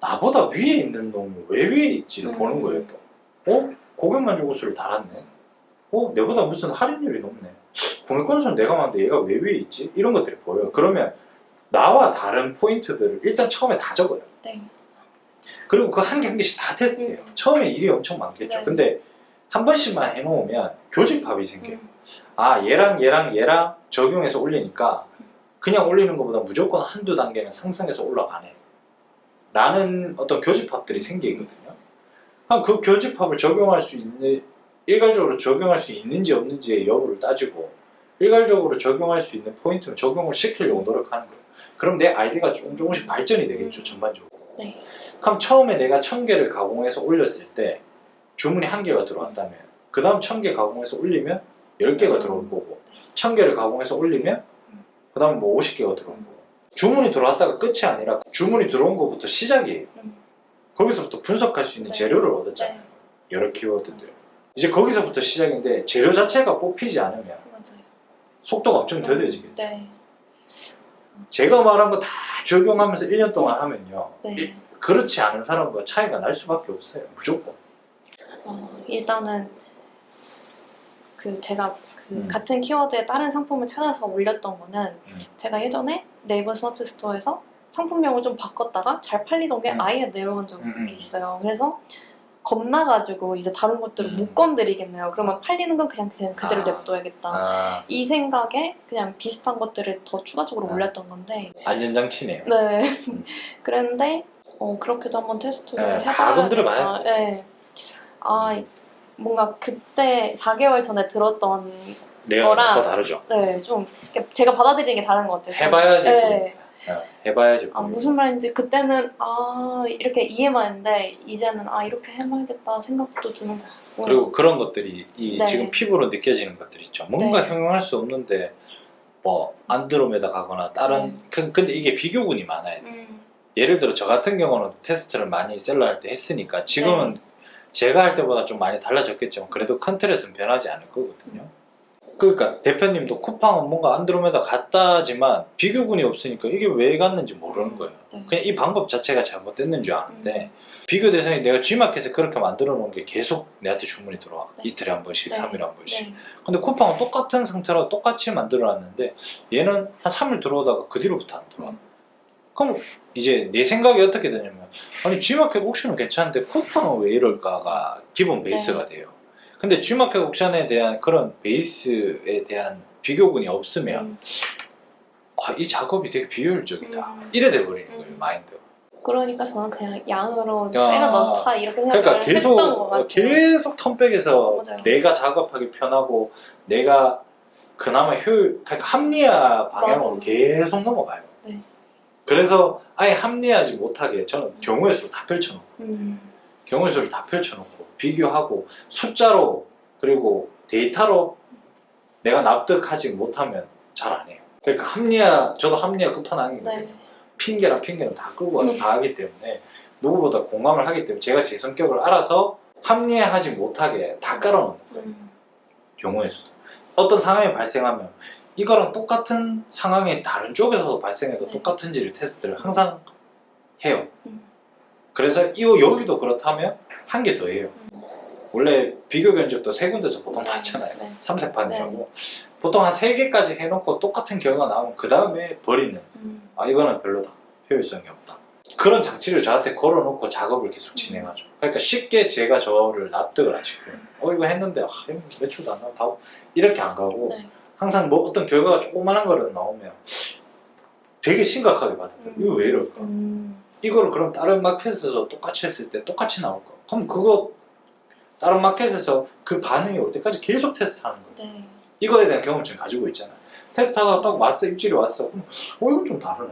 나보다 위에 있는 놈이 왜 위에 있지를 보는 거예요. 또. 고객 만족도수를 달았네. 내보다 무슨 할인율이 높네. 구매 건수는 내가 많은데 얘가 왜 위에 있지? 이런 것들이 보여요. 그러면 나와 다른 포인트들을 일단 처음에 다 적어요. 네. 그리고 그 한 개 한 개씩 다 테스트해요. 처음에 일이 엄청 많겠죠. 네. 근데 한 번씩만 해놓으면 교집합이 생겨요. 얘랑 적용해서 올리니까 그냥 올리는 것보다 무조건 한두 단계는 상승해서 올라가네. 라는 어떤 교집합들이 생기거든요. 그럼 그 교집합을 적용할 수 있는, 일괄적으로 적용할 수 있는지 없는지의 여부를 따지고 일괄적으로 적용할 수 있는 포인트는 적용을 시키려고 노력하는 거예요. 그럼 내 아이디가 조금씩 발전이 되겠죠, 전반적으로. 네. 그럼 처음에 내가 1000개를 가공해서 올렸을 때 주문이 1개가 들어왔다면 그 다음 1000개 가공해서 올리면 10개가 들어올 거고 1000개를 가공해서 올리면 그 다음 뭐 50개가 들어올 거고 주문이 들어왔다가 끝이 아니라 주문이 들어온 것부터 시작이에요. 거기서부터 분석할 수 있는 재료를 얻었잖아요. 여러 키워드들. 이제 거기서부터 시작인데 재료 자체가 뽑히지 않으면 맞아요. 속도가 엄청 더뎌지겠죠. 네. 제가 말한 거 다 적용하면서 1년 동안 하면요. 네. 그렇지 않은 사람과 차이가 날 수밖에 없어요. 무조건. 일단은 제가 같은 키워드에 다른 상품을 찾아서 올렸던 거는 제가 예전에 네이버 스마트 스토어에서 상품명을 좀 바꿨다가 잘 팔리던 게 아예 내려온 적이 있어요. 그래서 겁나가지고 이제 다른 것들을 못 건드리겠네요. 그러면 팔리는 건 그냥 그대로 냅둬야겠다. 이 생각에 그냥 비슷한 것들을 더 추가적으로 올렸던 건데 안전장치네요. 네. 그랬는데 그렇게도 한번 테스트를 다 건드려봐요. 네. 뭔가 그때 4개월 전에 들었던 내가 거랑 더 다르죠. 네, 좀 제가 받아들이는 게 다른 것 같아요. 해봐야지 네. 보입니다. 해봐야지 아, 보입니다. 무슨 말인지 그때는 이렇게 이해만 했는데 이제는 이렇게 해봐야겠다 생각도 드는 것 같고. 그리고 그런 것들이 네. 지금 피부로 느껴지는 것들 있죠. 뭔가 네. 형용할 수 없는데 뭐 안드로메다 가거나 다른 근데 이게 비교군이 많아야 돼. 예를 들어 저 같은 경우는 테스트를 많이 셀러할 때 했으니까 지금은 제가 할 때보다 좀 많이 달라졌겠지만 그래도 큰 틀에서는 변하지 않을 거거든요. 그러니까 대표님도 쿠팡은 뭔가 안드로메다 같다지만 비교군이 없으니까 이게 왜 갔는지 모르는 거예요. 그냥 이 방법 자체가 잘못됐는 줄 아는데 비교 대상이 내가 G마켓에 그렇게 만들어 놓은 게 계속 내한테 주문이 들어와. 이틀에 한 번씩, 3일에 한 번씩. 근데 쿠팡은 똑같은 상태로 똑같이 만들어 놨는데 얘는 한 3일 들어오다가 그 뒤로부터 안 들어와. 그럼 이제 내 생각이 어떻게 되냐면 아니 G마켓 옥션은 괜찮은데 쿠팡은 왜 이럴까가 기본 베이스가 돼요. 근데 G마켓 옥션에 대한 그런 베이스에 대한 비교군이 없으면 이 작업이 되게 비효율적이다. 이래 돼버리는 거예요, 마인드가. 그러니까 저는 그냥 양으로 때려 넣자 이렇게 생각을 그러니까 했던 것 같아요. 계속 턴백에서 맞아요. 내가 작업하기 편하고 내가 그나마 그러니까 합리화 방향으로 맞아요. 계속 넘어가요. 네. 그래서 아예 합리화하지 못하게 저는 경우의 수를 다 펼쳐놓고 경우의 수를 다 펼쳐놓고 비교하고 숫자로 그리고 데이터로 내가 납득하지 못하면 잘 안 해요. 그러니까 저도 합리화 끝판왕인데 핑계랑 핑계는 다 끌고 와서 다 하기 때문에 누구보다 공감을 하기 때문에 제가 제 성격을 알아서 합리화하지 못하게 다 깔아놓는 거예요. 경우의 수도. 어떤 상황이 발생하면 이거랑 똑같은 상황이 다른 쪽에서도 발생해도 똑같은지를 테스트를 항상 해요. 그래서 여기도 그렇다면 한 개 더 해요. 원래 비교 견적도 세 군데서 보통 받잖아요. 삼색판이라고. 보통 한 3개까지 해놓고 똑같은 결과가 나오면 그 다음에 버리는 이거는 별로다. 효율성이 없다. 그런 장치를 저한테 걸어놓고 작업을 계속 진행하죠. 그러니까 쉽게 제가 저를 납득을 안 시켜요. 이거 했는데 매출도 안 나고 이렇게 안 가고 항상 뭐 어떤 결과가 조그만한 거라도 나오면 되게 심각하게 받아들여요. 이거 왜 이럴까? 이거를 그럼 다른 마켓에서 똑같이 했을 때 똑같이 나올까? 그럼 그거 다른 마켓에서 그 반응이 올 때까지 계속 테스트하는 거예요. 이거에 대한 경험치를 가지고 있잖아요. 테스트하다가 딱 왔어, 입질이 왔어. 그럼 이건 좀 다르네.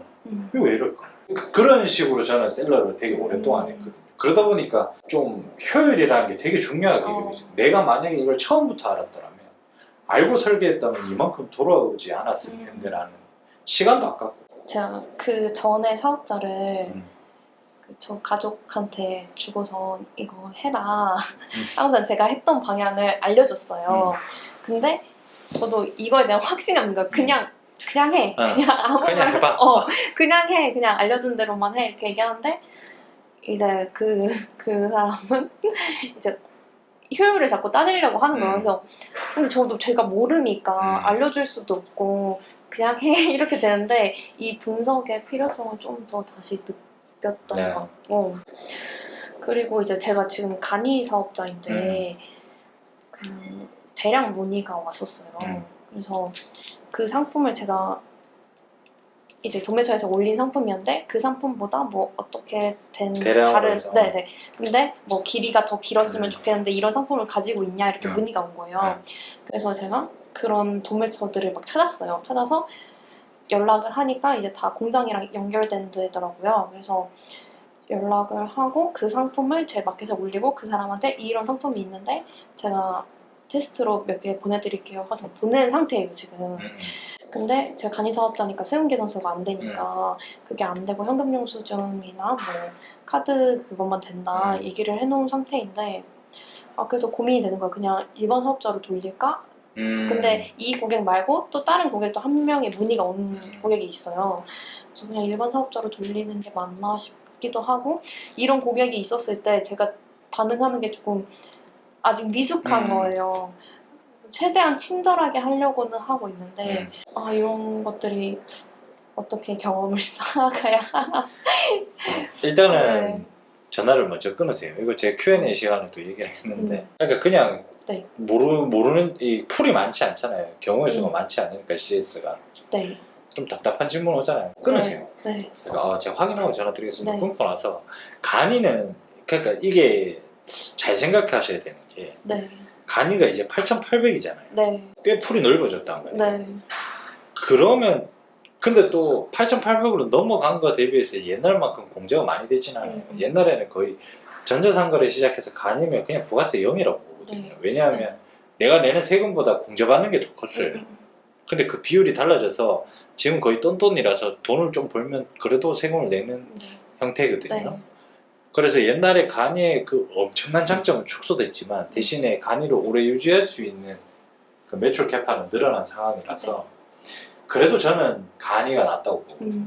이거 왜 이럴까? 그런 식으로 저는 셀러를 되게 오랫동안 했거든요. 그러다 보니까 좀 효율이라는 게 되게 중요하게 여겨져요. 내가 만약에 이걸 처음부터 알았더라면 알고 설계했다면 이만큼 돌아오지 않았을 텐데라는 시간도 아깝고. 제가 그 전에 사업자를 저 가족한테 주고서 이거 해라 항상 제가 했던 방향을 알려줬어요. 근데 저도 이거에 대한 확신이 없는 거예요. 그냥 해. 그냥 아무 말 해봐. 그냥 해. 그냥 알려준 대로만 해. 이렇게 얘기하는데 이제 그 사람은 이제 효율을 자꾸 따지려고 하는 거예요. 그래서 근데 저도 제가 모르니까 알려줄 수도 없고 그냥 해 이렇게 되는데 이 분석의 필요성을 좀 더 다시 느꼈던 것 같고 그리고 이제 제가 지금 간이 사업자인데 그 대량 문의가 왔었어요. 그래서 그 상품을 제가 이제 도매처에서 올린 상품이었는데 그 상품보다 뭐 어떻게 된 다른 근데 뭐 길이가 더 길었으면 좋겠는데 이런 상품을 가지고 있냐 이렇게 문의가 온 거예요. 그래서 제가 그런 도매처들을 막 찾았어요. 찾아서 연락을 하니까 이제 다 공장이랑 연결된 데더라고요. 그래서 연락을 하고 그 상품을 제 마켓에 올리고 그 사람한테 이런 상품이 있는데 제가 테스트로 몇 개 보내드릴게요 해서 보낸 상태예요 지금. 근데 제가 간이 사업자니까 세금 계산서가 안 되니까 그게 안 되고 현금 영수증이나 뭐 카드 그것만 된다 얘기를 해놓은 상태인데 그래서 고민이 되는 거예요. 그냥 일반 사업자로 돌릴까? 근데 이 고객 말고 또 다른 고객도 한 명의 문의가 온 고객이 있어요. 그래서 그냥 일반 사업자로 돌리는 게 맞나 싶기도 하고 이런 고객이 있었을 때 제가 반응하는 게 조금 아직 미숙한 거예요. 최대한 친절하게 하려고는 하고 있는데 이런 것들이 어떻게 경험을 쌓아가야 일단은 전화를 먼저 끊으세요. 이거 제 Q&A 시간에도 얘기를 했는데 그러니까 그냥 모르는 이 풀이 많지 않잖아요. 경우의 수가 많지 않으니까 CS가 좀 답답한 질문 오잖아요. 끊으세요. 그러니까 제가 확인하고 전화 드리겠습니다. 끊고 나서 간이는 그러니까 이게 잘 생각하셔야 되는 게 간이가 이제 8,800이잖아요. 네. 꽤 풀이 넓어졌단 말이에요. 네. 그러면 근데 또 8,800으로 넘어간 거 대비해서 옛날만큼 공제가 많이 되진 않아요. 옛날에는 거의 전자상거래 시작해서 간이면 그냥 부가세 0이라고 보거든요. 네. 왜냐하면 내가 내는 세금보다 공제받는 게 더 컸어요. 근데 그 비율이 달라져서 지금 거의 똔똔이라서 돈을 좀 벌면 그래도 세금을 내는 네. 형태거든요. 네. 그래서 옛날에 간이의 그 엄청난 장점은 축소됐지만 대신에 간이를 오래 유지할 수 있는 그 매출 캐파는 늘어난 상황이라서 그래도 저는 간이가 낫다고 보거든요.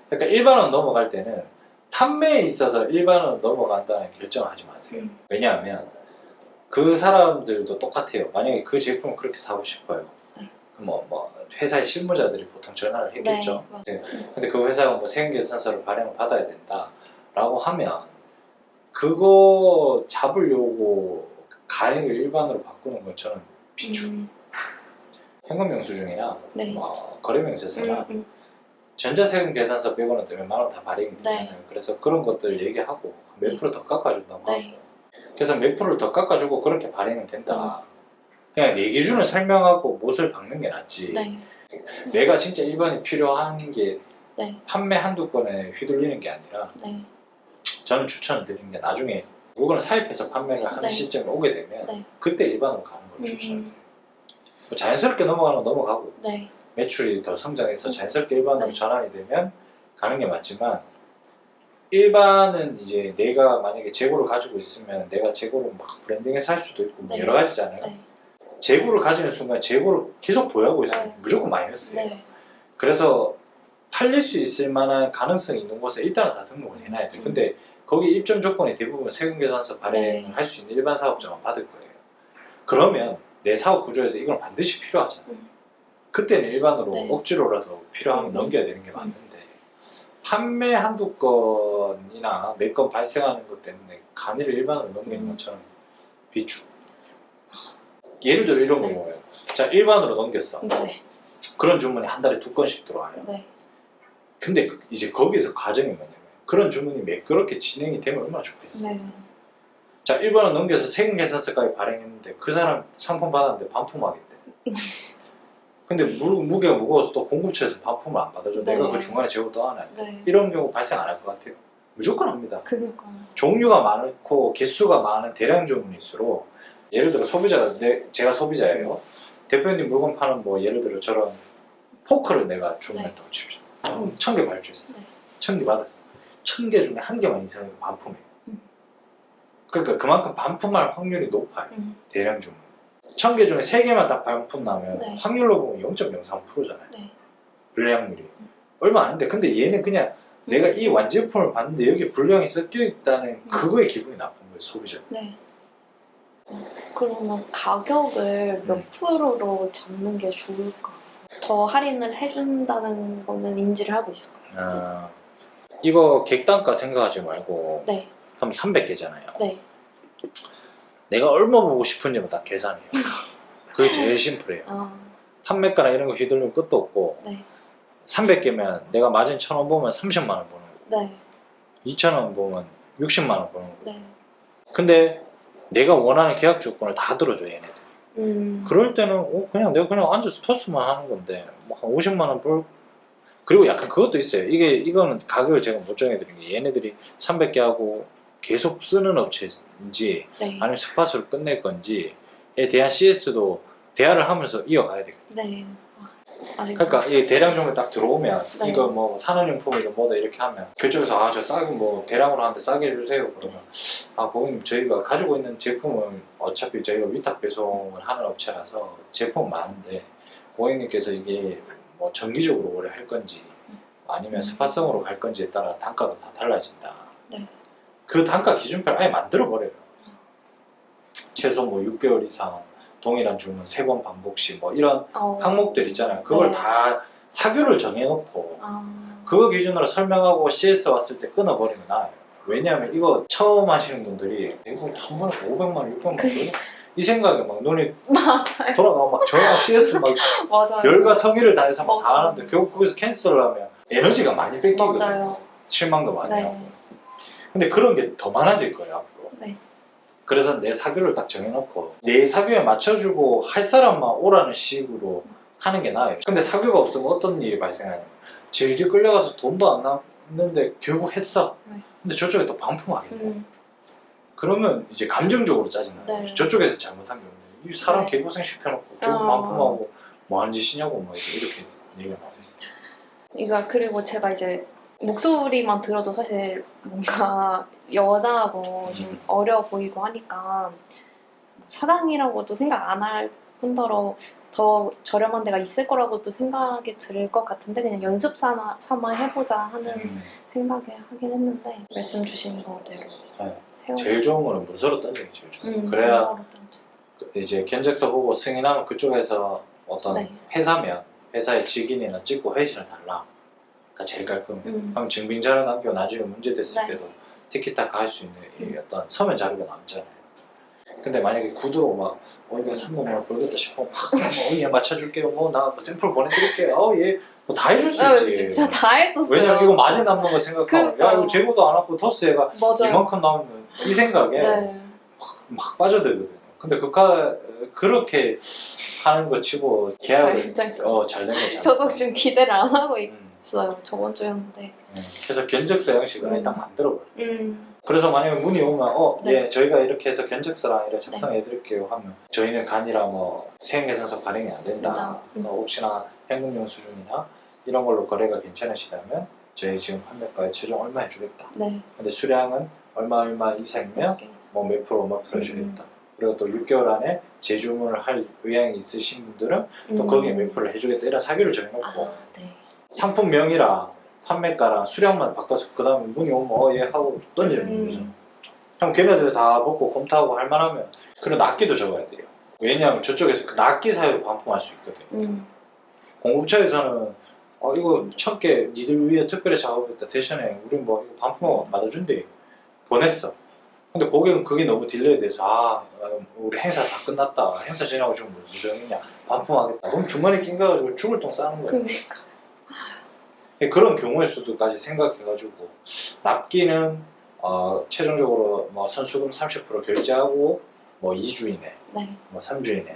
그러니까 일반원 넘어갈 때는 판매에 있어서 일반원 넘어간다는 결정을 하지 마세요. 왜냐하면 그 사람들도 똑같아요. 만약에 그 제품을 그렇게 사고 싶어요. 네. 뭐 회사의 실무자들이 보통 전화를 했겠죠. 네. 근데 그 회사가 뭐 세금계산서를 발행을 받아야 된다라고 하면 그거 잡으려고 간이를 일반으로 바꾸는 건 저는 비추. 현금영수증이나 네. 뭐 거래명세서나 전자세금 계산서 빼고는 웬만하면 다 발행이 되잖아요. 네. 그래서 그런 것들 얘기하고 몇 프로 더 깎아준다고 네. 하고 그래서 몇 프로를 더 깎아주고 그렇게 발행은 된다. 그냥 내 기준을 설명하고 못을 박는 게 낫지. 네. 내가 진짜 일반이 필요한 게 네. 판매 한두 건에 휘둘리는 게 아니라 네. 저는 추천을 드리는 게 나중에 물건을 사입해서 판매를 하는 네. 시점에 오게 되면 네. 그때 일반으로 가는 걸 추천해요. 뭐 자연스럽게 넘어가는 건 넘어가고 네. 매출이 더 성장해서 자연스럽게 일반으로 네. 전환이 되면 가는 게 맞지만 일반은 이제 내가 만약에 재고를 가지고 있으면 내가 재고를 막 브랜딩해서 할 수도 있고 뭐 네. 여러 가지잖아요. 네. 재고를 가지는 순간 재고를 계속 보유하고 있으면 네. 무조건 마이너스예요. 네. 그래서 팔릴 수 있을 만한 가능성이 있는 곳에 일단은 다 등록을 해놔야 돼요. 근데 거기 입점 조건이 대부분 세금계산서 발행을 네. 할 수 있는 일반 사업자만 받을 거예요. 그러면 내 사업 구조에서 이건 반드시 필요하잖아요. 그때는 일반으로 네. 억지로라도 필요하면 넘겨야 되는 게 맞는데 판매 한두 건이나 몇 건 발생하는 것 때문에 간이를 일반으로 넘기는 것처럼 비추. 예를 들어 이런 네. 경우예요. 자, 일반으로 넘겼어. 네. 그런 주문이 한 달에 2건씩 들어와요. 네. 근데 이제 거기서 과정이 뭐냐면 그런 주문이 매끄럽게 진행이 되면 얼마나 좋겠어요. 네. 자, 1번을 넘겨서 세금계산서까지 발행했는데 그 사람 상품 받았는데 반품하겠대. 근데 무게가 무거워서 또 공급처에서 반품을 안 받아줘. 네. 내가 그 중간에 재고 떠안아야 돼. 네. 이런 경우 발생 안 할 것 같아요. 무조건 합니다. 그니까. 종류가 많고 개수가 많은 대량 주문일수록 예를 들어 소비자가 제가 소비자예요. 대표님 물건 파는 뭐 예를 들어 저런 포크를 내가 주문했다고 칩시다. 1,000개 발주했어. 네. 1,000개 받았어. 1,000개 중에 한 개만 이상해도 반품해요. 그러니까 그만큼 반품할 확률이 높아요. 대량 주문. 1,000개 중에 3개만 딱 반품 나면 네. 확률로 보면 0.03%잖아요. 네. 불량률이. 얼마 안 했는데 근데 얘는 그냥 내가 이 완제품을 봤는데 여기 불량이 섞여 있다는 그거에 기분이 나쁜 거예요, 소비자. 네. 그러면 가격을 몇 프로로 잡는 게 좋을까? 더 할인을 해준다는 거는 인지를 하고 있을 거예요. 이거 객단가 생각하지 말고 네. 그럼 300개잖아요. 네. 내가 얼마 보고 싶은지만 딱 계산해요. 그게 제일 심플해요. 판매가나 이런 거 휘둘리면 끝도 없고 네. 300개면 내가 마진 1,000원 보면 30만 원 버는 거고 네. 2,000원 보면 60만 원 버는 거고 네. 근데 내가 원하는 계약 조건을 다 들어줘 얘네들. 그럴 때는 그냥 내가 그냥 앉아서 토스만 하는 건데 뭐 한 50만 원 벌. 그리고 약간 그것도 있어요. 이거는 가격을 제가 못 정해드린 게 얘네들이 300개 하고 계속 쓰는 업체인지 네. 아니면 스팟으로 끝낼 건지에 대한 CS도 대화를 하면서 이어가야 되거든요. 네. 그러니까 이 대량 주문 딱 들어오면 네. 이거 뭐 산업용품이든 뭐다 이렇게 하면 그쪽에서 저 싸게 뭐 대량으로 하는데 싸게 해주세요 그러면 고객님 저희가 가지고 있는 제품을 어차피 저희가 위탁 배송을 하는 업체라서 제품은 많은데 고객님께서 이게 뭐 정기적으로 오래 할 건지 아니면 스팟성으로 갈 건지에 따라 단가도 다 달라진다. 네. 그 단가 기준표를 아예 만들어 버려요. 최소 뭐 6개월 이상 동일한 주문 3번 반복시 뭐 이런 항목들 있잖아요. 그걸 네. 다 사규를 정해놓고 그거 기준으로 설명하고 CS 왔을 때 끊어버리면 나아요. 왜냐하면 이거 처음 하시는 분들이 대부분 한 번에 500만 원, 600만 원 이 생각에 막 눈이 돌아가고 막 전화 CS 막 맞아요. 열과 성의를 다해서 막 다 맞아요. 하는데 결국 거기서 캔슬을 하면 에너지가 많이 뺏기거든요. 맞아요. 실망도 많이 네. 하고. 근데 그런 게 더 많아질 거예요 앞으로. 네. 그래서 내 사교를 딱 정해놓고 내 사교에 맞춰주고 할 사람만 오라는 식으로 하는 게 나아요. 근데 사교가 없으면 어떤 일이 발생하냐면 질질 끌려가서 돈도 안 남는데 결국 했어. 근데 저쪽에 또 반품하겠다. 그러면 이제 감정적으로 짜증나요. 네. 저쪽에서 잘못한 게 없네. 이 사람 네. 개고생 시켜놓고 결국 반품하고 뭐 하는 짓이냐고 막 이렇게 얘기가 나옵니다. 그러니까 그리고 제가 이제 목소리만 들어도 사실 뭔가 여자고 좀 어려 보이고 하니까 사당이라고도 생각 안 할 뿐더러 더 저렴한 데가 있을 거라고도 생각이 들 것 같은데 그냥 연습 삼아 해보자 하는 생각에 하긴 했는데 말씀 주신 거대로 네. 제일 좋은 거는 문서로 던지는 게 제일 좋아요. 그래야 문서로 던지. 이제 견적서 보고 승인하면 그쪽에서 어떤 네. 회사면 회사의 직인이나 찍고 회신을 달라. 그러니까 제일 깔끔. 그럼 증빙자료 남겨 나중에 문제 됐을 네. 때도 티키타카 할 수 있는 이 어떤 서면 자료가 남잖아요. 근데 만약에 구두로 막 이거 300만 벌겠다 싶어 얘 맞춰줄게요. 나 샘플 보내드릴게요. 얘 뭐 다 해줄 수 있지. 진짜 다 해줬어요. 왜냐면 이거 마진 남는 거 생각하면 야 이거 재고도 안 왔고 토스 얘가 맞아요. 이만큼 나오면 이 생각에 네. 막 빠져들거든요. 근데 그렇게 하는 거 치고 계약을 잘된 거. 잘된 거 잘. 저도 지금 기대를 안 하고 있어요. 저번 주였는데. 그래서 견적서 형식을 딱 만들어버려요. 음. 그래서 만약에 문의 오면 네. 예, 저희가 이렇게 해서 견적서랑 이렇게 작성해드릴게요 하면 저희는 간이라 뭐 세액계산서 발행이 안 된다. 혹시나 현금용 수준이나 이런 걸로 거래가 괜찮으시다면 저희 지금 판매가에 최종 얼마 해주겠다. 네. 근데 수량은 얼마 이상이면 뭐 몇 프로 해주겠다. 그리고 또 6개월 안에 재주문을 할 의향이 있으신 분들은 또 거기에 몇 프로를 해주겠다. 이런 사규를 정해놓고 네. 상품명이랑 판매가랑 수량만 바꿔서 그 다음에 문의 오면 얘 하고 던지는 거죠. 그럼 걔네들 다 먹고 검토하고 할 만하면 그리고 납기도 적어야 돼요. 왜냐하면 저쪽에서 그 납기 사유로 반품할 수 있거든요. 공급처에서는 이거 1000개 니들 위해 특별히 작업했다 대신에 우리 뭐 이거 반품하고 받아준대 보냈어. 근데 고객은 그게 너무 딜레이 돼서 우리 행사 다 끝났다. 행사 지나고 지금 무슨 정이냐 반품하겠다. 그럼 중간에 낑겨가지고 죽을 똥 싸는 거예요. 그러니까. 그런 경우의 수도까지 생각해가지고 납기는 최종적으로 뭐 선수금 30% 결제하고 뭐 2주 이내, 네. 뭐 3주 이내,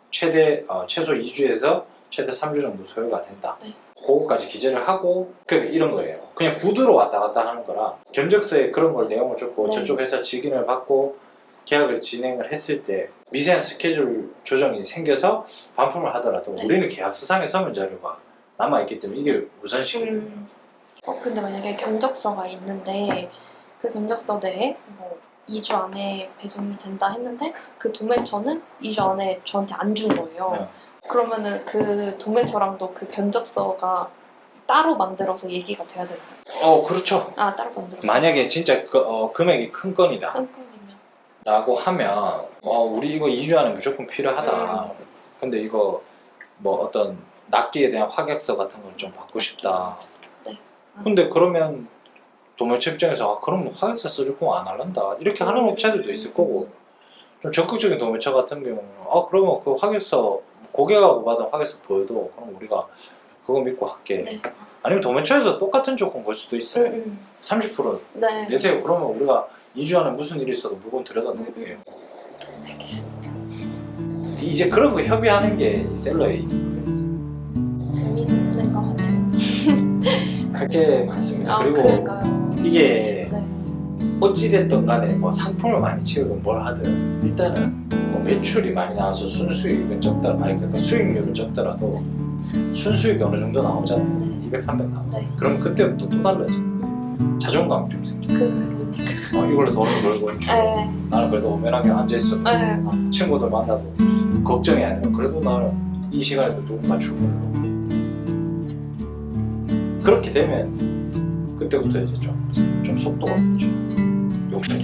최소 2주에서 최대 3주 정도 소요가 된다. 네. 그거까지 기재를 하고 이런 거예요. 그냥 구두로 왔다 갔다 하는 거라 견적서에 그런 걸 내용을 적고 네. 저쪽 회사 직인을 받고 계약을 진행을 했을 때 미세한 스케줄 조정이 생겨서 반품을 하더라도 네. 우리는 계약서상의 서면 자료가 남아있기 때문에 이게 우선시거든요. 근데 만약에 견적서가 있는데 그 견적서 내에 뭐 2주 안에 배송이 된다 했는데 그 도매처는 2주 안에 저한테 안 준 거예요. 네. 그러면은 그 도매처랑도 그 견적서가 따로 만들어서 얘기가 돼야 되나요? 그렇죠. 따로 만들어서. 만약에 진짜 금액이 큰 건이다 큰 건이면. 라고 하면 우리 이거 2주 안에 무조건 필요하다. 근데 이거 뭐 어떤 납기에 대한 확약서 같은 걸 좀 받고 싶다. 네. 근데 그러면 도매체 입장에서 그럼 확약서 써줄 거면 안 할란다. 이렇게 하는 업체들도 있을 거고 좀 적극적인 도매체 같은 경우는 그러면 그 확약서 고객하고 받은 확약서 보여도 그럼 우리가 그거 믿고 할게. 네. 아니면 도매체에서 똑같은 조건 걸 수도 있어요. 30% 네. 내세요. 그러면 우리가 2주 안에 무슨 일이 있어도 물건 들여다 놓을게요. 알겠습니다. 이제 그런 거 협의하는 게 셀러의 재밌는 것 같아요. 할 게 많습니다. 그리고 그러니까요. 이게 네. 어찌됐든 간에 뭐 상품을 많이 채우든 뭘 하든 일단은 뭐 매출이 많이 나와서 순수익은 적더라도 그러니까 수익률은 적더라도 순수익이 어느 정도 나오잖아요. 네. 200, 300 나오고 네. 그럼 그때부터 또 달라져. 자존감이 좀 생겨. 그러니까. 이걸로 돈을 벌고 이렇게 네. 나는 그래도 오면하게 앉아있어. 네, 맞아. 친구들 만나도 걱정이 아니라 그래도 나는 이 시간에도 누구 맞추고 그렇게 되면 그때부터 이제 좀 속도가 붙죠. 욕심